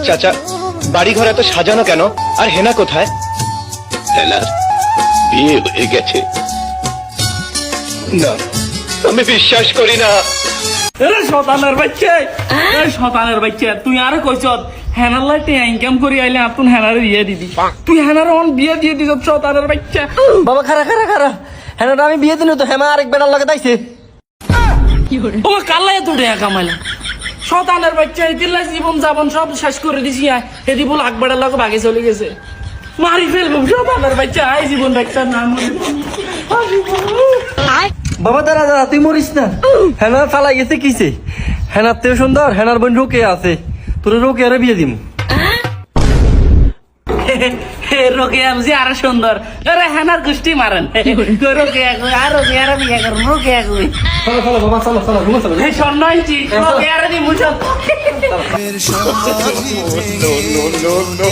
চাচা, বাড়ি ঘর এত সাজানো কেন? আর হেনা কোথায়? হেনার বিয়ে হয়ে গেছে। না, আমি বিশ্বাস করি না। শতানের বাচ্চা তুই আরো কইছ হেনার লাইটে ইনকাম করি আইলে আপন হেনারে বিয়ে দিবি। তুই হেনার অন বিয়ে দিয়ে দিছ শতানের বাচ্চা। বাবা খারা হেনাটা আমি বিয়ে দিন তো হেমা আরেক বেটার লাগে তাইছে। ও কালাই তো রেয়া কামাইলা শতানের বাচ্চা এদিলা জীবন যাপন সব শেষ করে দিছি। এদি বল আকবরের লগে ভাগে চলে গেছে। মারি ফেলবো শতানের বাচ্চা। আই জীবন বাচ্চা নাম বাবা দাঁড়া তুই মরিস না। হেনা ফালাই গেছে কিসে? হেনার তেও সুন্দর হেনার বোন রোকে আছে, তোর রোকে আরে বিয়ে দিম। রোকে আমজি আরো সুন্দর। আরে হেনার গোষ্ঠী মারেন রোকে আর রোকে আর বিয়ে করুন। রোকে চলো বাবা চলো ঘুমো চলো। স্বর্ণ আনছি রোকে আর দি মুছ।